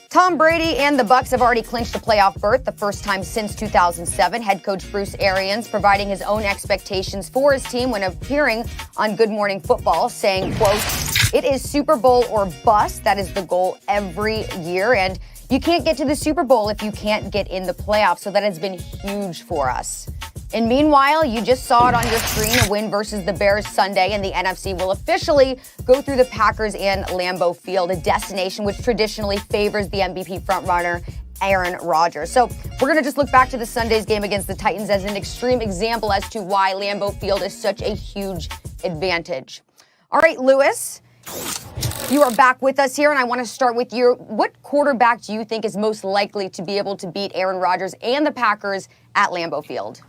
Tom Brady and the Bucs have already clinched a playoff berth, the first time since 2007. Head coach Bruce Arians providing his own expectations for his team when appearing on Good Morning Football, saying, quote, "It is Super Bowl or bust. That is the goal every year. And you can't get to the Super Bowl if you can't get in the playoffs." So that has been huge for us. And meanwhile, you just saw it on your screen, a win versus the Bears Sunday, and the NFC will officially go through the Packers and Lambeau Field, a destination which traditionally favors the MVP frontrunner, Aaron Rodgers. So we're going to just look back to the Sunday's game against the Titans as an extreme example as to why Lambeau Field is such a huge advantage. All right, Lewis, you are back with us here, and I want to start with you. What quarterback do you think is most likely to be able to beat Aaron Rodgers and the Packers at Lambeau Field?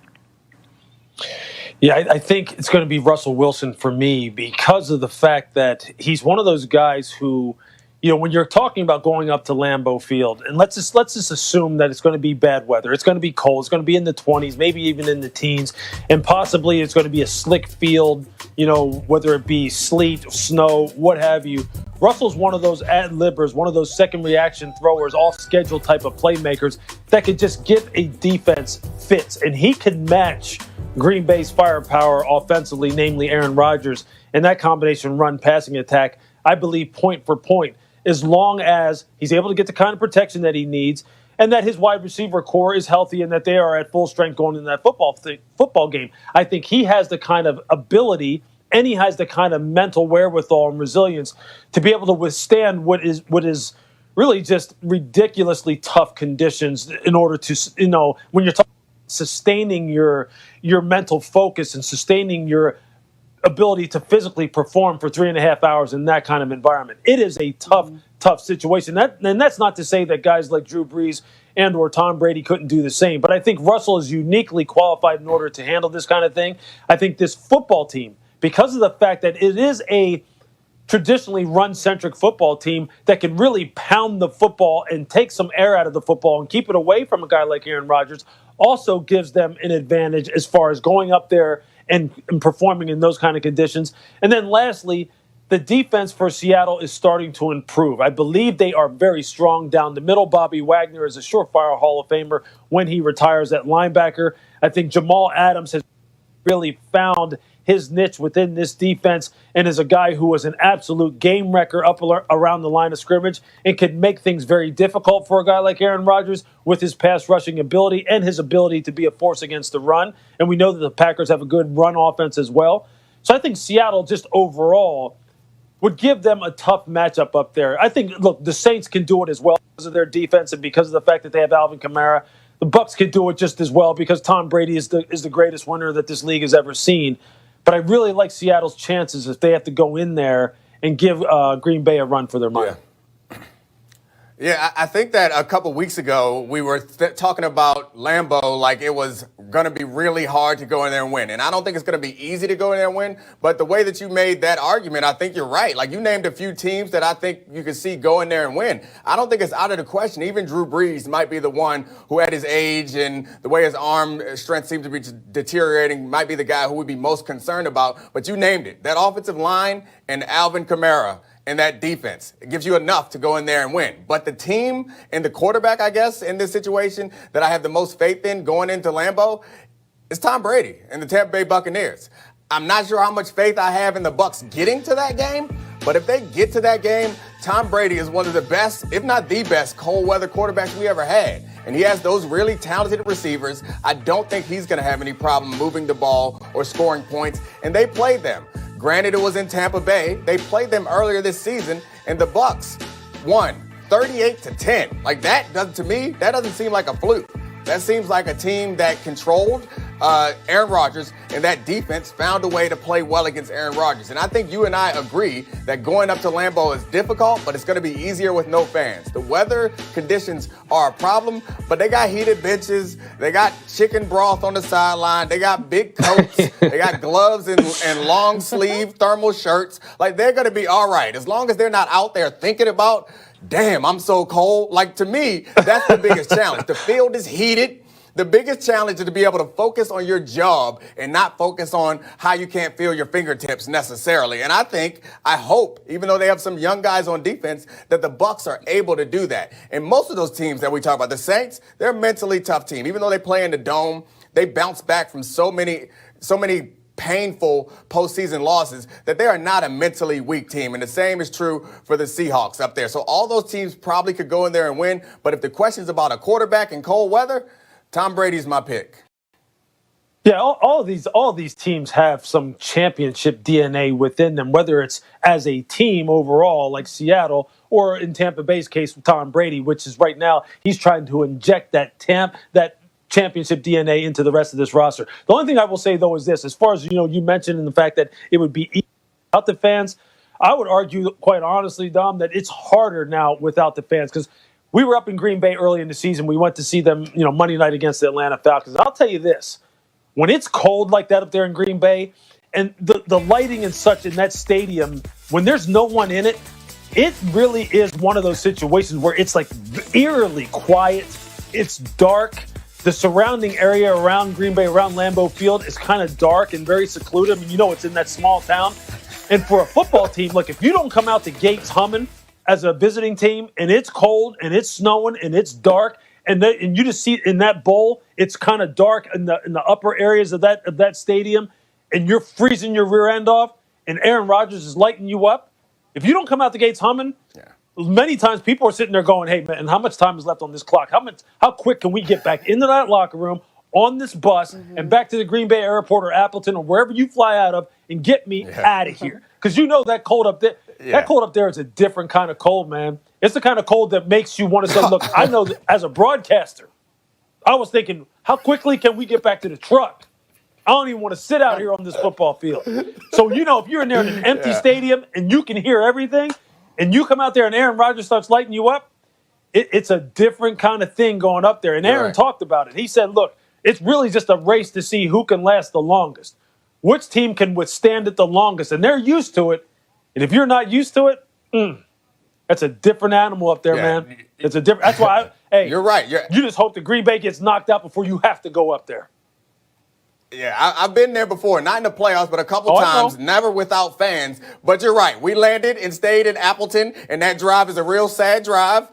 Yeah, I think it's going to be Russell Wilson for me because of the fact that he's one of those guys who, you know, when you're talking about going up to Lambeau Field, and let's just assume that it's going to be bad weather. It's going to be cold. It's going to be in the 20s, maybe even in the teens, and possibly it's going to be a slick field, you know, whether it be sleet, snow, what have you. Russell's one of those ad-libbers, one of those second reaction throwers, off-schedule type of playmakers that could just give a defense fits, and he can match Green Bay's firepower offensively, namely Aaron Rodgers, and that combination run-passing attack, I believe, point for point, as long as he's able to get the kind of protection that he needs and that his wide receiver core is healthy and that they are at full strength going into that football game. I think he has the kind of ability and he has the kind of mental wherewithal and resilience to be able to withstand what is really just ridiculously tough conditions in order to, you know, when you're talking sustaining your mental focus and sustaining your ability to physically perform for 3.5 hours in that kind of environment. It is a tough situation. And that's not to say that guys like Drew Brees and or Tom Brady couldn't do the same. But I think Russell is uniquely qualified in order to handle this kind of thing. I think this football team, because of the fact that it is a traditionally run-centric football team that can really pound the football and take some air out of the football and keep it away from a guy like Aaron Rodgers, also gives them an advantage as far as going up there and performing in those kind of conditions. And then lastly, the defense for Seattle is starting to improve. I believe they are very strong down the middle. Bobby Wagner is a surefire Hall of Famer when he retires at linebacker. I think Jamal Adams has really found his niche within this defense and is a guy who was an absolute game wrecker up around the line of scrimmage and can make things very difficult for a guy like Aaron Rodgers with his pass rushing ability and his ability to be a force against the run. And we know that the Packers have a good run offense as well. So I think Seattle just overall would give them a tough matchup up there. I think, look, the Saints can do it as well because of their defense and because of the fact that they have Alvin Kamara. The Bucs can do it just as well because Tom Brady is the greatest winner that this league has ever seen. But I really like Seattle's chances if they have to go in there and give Green Bay a run for their money. Yeah, I think that a couple weeks ago we were talking about Lambeau like it was going to be really hard to go in there and win. And I don't think it's going to be easy to go in there and win. But the way that you made that argument, I think you're right. Like you named a few teams that I think you could see go in there and win. I don't think it's out of the question. Even Drew Brees might be the one who at his age and the way his arm strength seems to be deteriorating might be the guy who would be most concerned about. But you named it. That offensive line and Alvin Kamara. And that defense, it gives you enough to go in there and win. But the team and the quarterback, I guess, in this situation that I have the most faith in going into Lambeau is Tom Brady and the Tampa Bay Buccaneers. I'm not sure how much faith I have in the Bucs getting to that game, but if they get to that game, Tom Brady is one of the best, if not the best, cold weather quarterbacks we ever had. And he has those really talented receivers. I don't think he's going to have any problem moving the ball or scoring points. And they played them. Granted, it was in Tampa Bay. They played them earlier this season, and the Bucs won 38-10. Like that doesn't seem like a fluke. That seems like a team that controlled Aaron Rodgers, and that defense found a way to play well against Aaron Rodgers. And I think you and I agree that going up to Lambeau is difficult, but it's going to be easier with no fans. The weather conditions are a problem, but they got heated benches. They got chicken broth on the sideline. They got big coats. They got gloves and long sleeve thermal shirts. Like they're going to be all right as long as they're not out there thinking about, damn, I'm so cold. Like to me, that's the biggest challenge. The field is heated. The biggest challenge is to be able to focus on your job and not focus on how you can't feel your fingertips necessarily. And I hope, even though they have some young guys on defense, that the Bucs are able to do that. And most of those teams that we talk about, the Saints, they're a mentally tough team. Even though they play in the dome, they bounce back from so many painful postseason losses that they are not a mentally weak team. And the same is true for the Seahawks up there. So all those teams probably could go in there and win. But if the question's about a quarterback in cold weather, Tom Brady's my pick. Yeah, all of these teams have some championship DNA within them, whether it's as a team overall, like Seattle, or in Tampa Bay's case with Tom Brady, which is right now he's trying to inject that championship DNA into the rest of this roster. The only thing I will say though is this: as far as you mentioned in the fact that it would be without the fans, I would argue, quite honestly, Dom, that it's harder now without the fans because we were up in Green Bay early in the season. We went to see them, Monday night against the Atlanta Falcons. I'll tell you this. When it's cold like that up there in Green Bay and the lighting and such in that stadium, when there's no one in it, it really is one of those situations where it's like eerily quiet. It's dark. The surrounding area around Green Bay, around Lambeau Field, is kind of dark and very secluded. I mean, it's in that small town. And for a football team, look, if you don't come out the gates humming as a visiting team and it's cold and it's snowing and it's dark, and you just see in that bowl, it's kind of dark in the upper areas of that stadium, and you're freezing your rear end off, and Aaron Rodgers is lighting you up. If you don't come out the gates humming, many times people are sitting there going, "Hey man, how much time is left on this clock? How quick can we get back into that locker room on this bus and back to the Green Bay Airport or Appleton or wherever you fly out of and get me out of here?" Because that cold up there. Yeah. That cold up there is a different kind of cold, man. It's the kind of cold that makes you want to say, look, I know that as a broadcaster, I was thinking, how quickly can we get back to the truck? I don't even want to sit out here on this football field. So, if you're in there in an empty stadium and you can hear everything and you come out there and Aaron Rodgers starts lighting you up, it's a different kind of thing going up there. And Aaron talked about it. He said, look, it's really just a race to see who can last the longest. Which team can withstand it the longest? And they're used to it. And if you're not used to it, that's a different animal up there, man. It's a different. That's why, you're right. You just hope the Green Bay gets knocked out before you have to go up there. Yeah, I've been there before, not in the playoffs, but a couple times, never without fans. But you're right. We landed and stayed in Appleton, and that drive is a real sad drive.